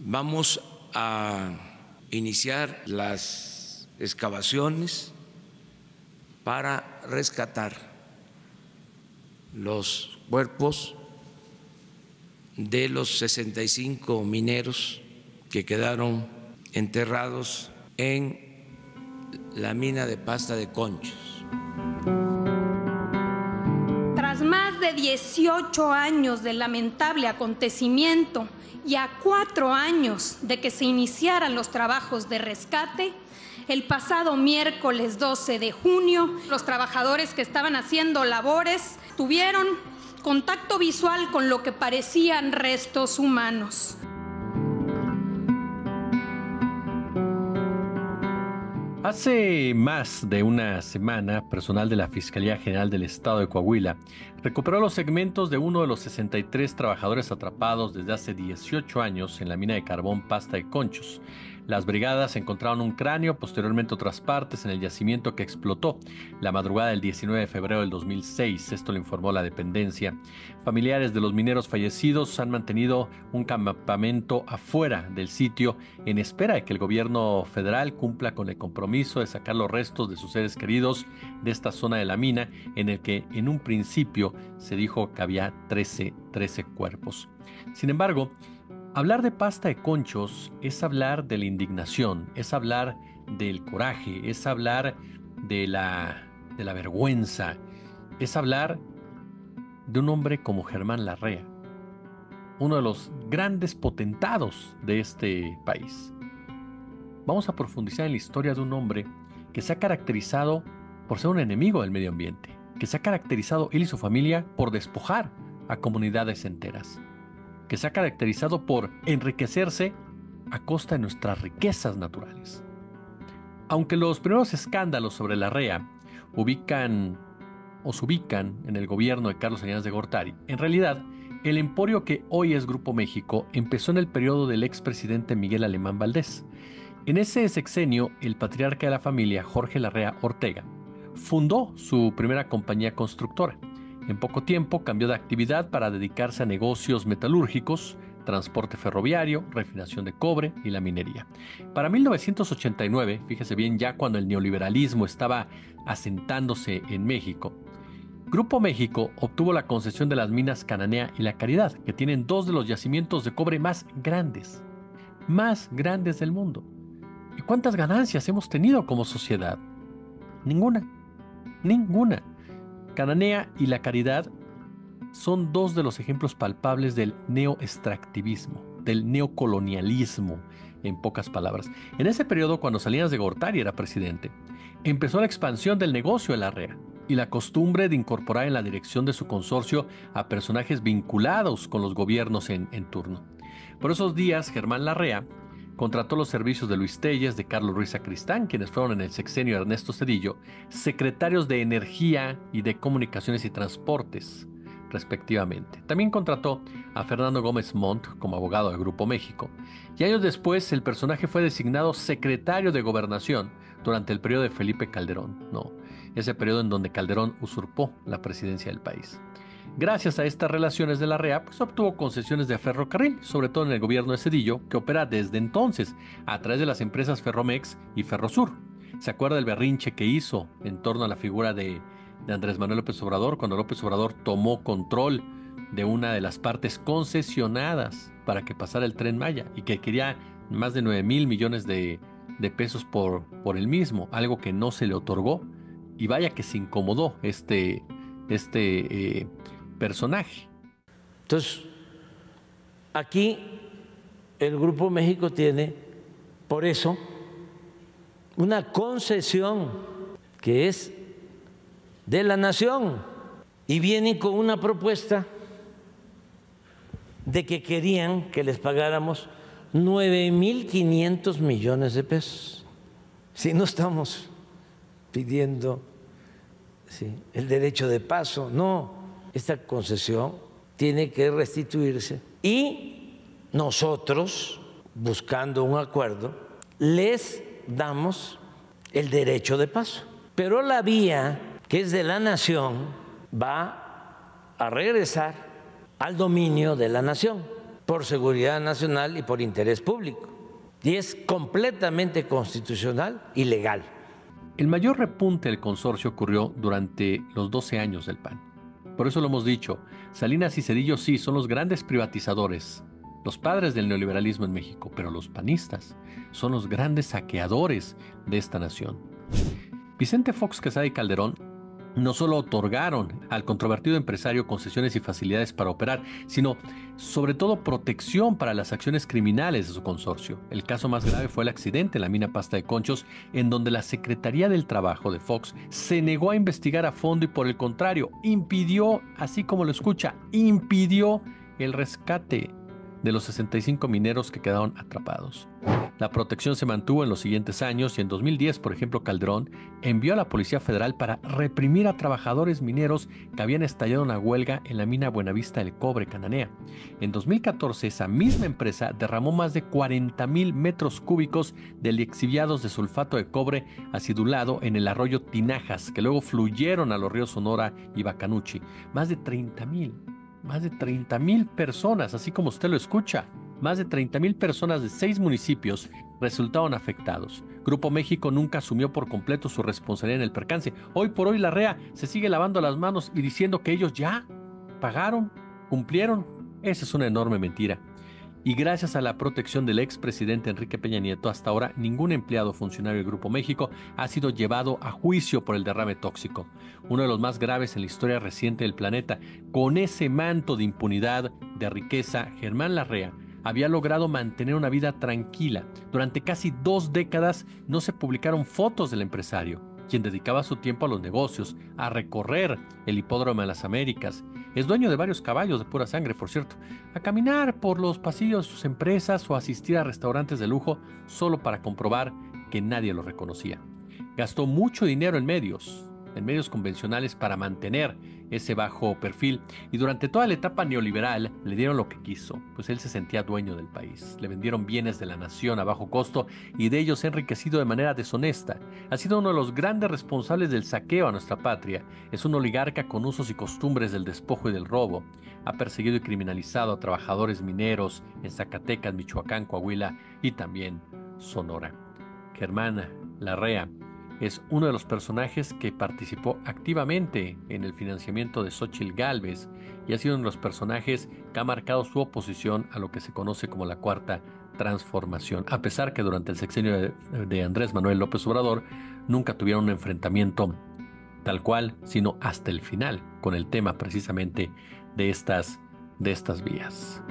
Vamos a iniciar las excavaciones para rescatar los cuerpos de los 65 mineros que quedaron enterrados en la mina de Pasta de Conchos. Tras más de 18 años del lamentable acontecimiento y a 4 años de que se iniciaran los trabajos de rescate, el pasado miércoles 12 de junio, los trabajadores que estaban haciendo labores tuvieron contacto visual con lo que parecían restos humanos. Hace más de una semana, personal de la Fiscalía General del Estado de Coahuila recuperó los segmentos de uno de los 63 trabajadores atrapados desde hace 18 años en la mina de carbón Pasta de Conchos. Las brigadas encontraron un cráneo, posteriormente otras partes en el yacimiento que explotó la madrugada del 19 de febrero del 2006. Esto lo informó la dependencia. Familiares de los mineros fallecidos han mantenido un campamento afuera del sitio en espera de que el gobierno federal cumpla con el compromiso de sacar los restos de sus seres queridos de esta zona de la mina, en el que en un principio se dijo que había 13 cuerpos. Sin embargo, hablar de Pasta de Conchos es hablar de la indignación, es hablar del coraje, es hablar de la vergüenza, es hablar de un hombre como Germán Larrea, uno de los grandes potentados de este país. Vamos a profundizar en la historia de un hombre que se ha caracterizado por ser un enemigo del medio ambiente, que se ha caracterizado él y su familia por despojar a comunidades enteras, que se ha caracterizado por enriquecerse a costa de nuestras riquezas naturales. Aunque los primeros escándalos sobre Larrea se ubican en el gobierno de Carlos Salinas de Gortari, en realidad el emporio que hoy es Grupo México empezó en el periodo del expresidente Miguel Alemán Valdés. En ese sexenio, el patriarca de la familia, Jorge Larrea Ortega, fundó su primera compañía constructora. En poco tiempo cambió de actividad para dedicarse a negocios metalúrgicos, transporte ferroviario, refinación de cobre y la minería. Para 1989, fíjese bien, ya cuando el neoliberalismo estaba asentándose en México, Grupo México obtuvo la concesión de las minas Cananea y La Caridad, que tienen 2 de los yacimientos de cobre más grandes del mundo. ¿Y cuántas ganancias hemos tenido como sociedad? Ninguna. Cananea y La Caridad son 2 de los ejemplos palpables del neoextractivismo, del neocolonialismo, en pocas palabras. En ese periodo, cuando Salinas de Gortari era presidente, empezó la expansión del negocio de Larrea y la costumbre de incorporar en la dirección de su consorcio a personajes vinculados con los gobiernos en turno. Por esos días, Germán Larrea contrató los servicios de Luis Telles, de Carlos Ruiz Sacristán, quienes fueron en el sexenio de Ernesto Zedillo secretarios de Energía y de Comunicaciones y Transportes, respectivamente. También contrató a Fernando Gómez Montt como abogado del Grupo México, y años después el personaje fue designado secretario de Gobernación durante el periodo de Felipe Calderón, ese periodo en donde Calderón usurpó la presidencia del país. Gracias a estas relaciones de Larrea, obtuvo concesiones de ferrocarril, sobre todo en el gobierno de Zedillo, que opera desde entonces a través de las empresas Ferromex y Ferrosur. ¿Se acuerda del berrinche que hizo en torno a la figura de Andrés Manuel López Obrador, cuando López Obrador tomó control de una de las partes concesionadas para que pasara el Tren Maya y que quería más de 9,000 millones de pesos por el mismo, algo que no se le otorgó? Y vaya que se incomodó este personaje. Entonces, aquí el Grupo México tiene, por eso, una concesión que es de la nación, y vienen con una propuesta de que querían que les pagáramos 9,500 millones de pesos. Si no estamos pidiendo el derecho de paso, no, esta concesión tiene que restituirse y nosotros, buscando un acuerdo, les damos el derecho de paso. Pero la vía que es de la nación va a regresar al dominio de la nación. por seguridad nacional y por interés público. Y es completamente constitucional y legal. El mayor repunte del consorcio ocurrió durante los 12 años del PAN. Por eso lo hemos dicho, Salinas y Zedillo sí son los grandes privatizadores, los padres del neoliberalismo en México, pero los panistas son los grandes saqueadores de esta nación. Vicente Fox Quesada y Calderón no solo otorgaron al controvertido empresario concesiones y facilidades para operar, sino sobre todo protección para las acciones criminales de su consorcio. El caso más grave fue el accidente en la mina Pasta de Conchos, en donde la Secretaría del Trabajo de Fox se negó a investigar a fondo y por el contrario, impidió, así como lo escucha, impidió el rescate de los 65 mineros que quedaron atrapados. La protección se mantuvo en los siguientes años y en 2010, por ejemplo, Calderón envió a la Policía Federal para reprimir a trabajadores mineros que habían estallado una huelga en la mina Buenavista del Cobre, Cananea. En 2014, esa misma empresa derramó más de 40,000 metros cúbicos de lixiviados de sulfato de cobre acidulado en el arroyo Tinajas, que luego fluyeron a los ríos Sonora y Bacanuchi. Más de 30,000 personas, así como usted lo escucha. Más de 30,000 personas de 6 municipios resultaron afectados. Grupo México nunca asumió por completo su responsabilidad en el percance. Hoy por hoy la REA se sigue lavando las manos y diciendo que ellos ya pagaron, cumplieron. Esa es una enorme mentira. Y gracias a la protección del expresidente Enrique Peña Nieto, hasta ahora ningún empleado funcionario del Grupo México ha sido llevado a juicio por el derrame tóxico, uno de los más graves en la historia reciente del planeta. Con ese manto de impunidad, de riqueza, Germán Larrea había logrado mantener una vida tranquila. Durante casi 2 décadas no se publicaron fotos del empresario, quien dedicaba su tiempo a los negocios, a recorrer el hipódromo de las Américas. Es dueño de varios caballos de pura sangre, por cierto, a caminar por los pasillos de sus empresas o asistir a restaurantes de lujo solo para comprobar que nadie lo reconocía. Gastó mucho dinero en medios convencionales para mantener ese bajo perfil, y durante toda la etapa neoliberal le dieron lo que quiso, pues él se sentía dueño del país. Le vendieron bienes de la nación a bajo costo y de ellos se ha enriquecido de manera deshonesta. Ha sido uno de los grandes responsables del saqueo a nuestra patria. Es un oligarca con usos y costumbres del despojo y del robo. Ha perseguido y criminalizado a trabajadores mineros en Zacatecas, Michoacán, Coahuila y también Sonora. Germán Larrea es uno de los personajes que participó activamente en el financiamiento de Xóchitl Gálvez y ha sido uno de los personajes que ha marcado su oposición a lo que se conoce como la Cuarta Transformación, a pesar que durante el sexenio de Andrés Manuel López Obrador nunca tuvieron un enfrentamiento tal cual, sino hasta el final, con el tema precisamente de estas vías.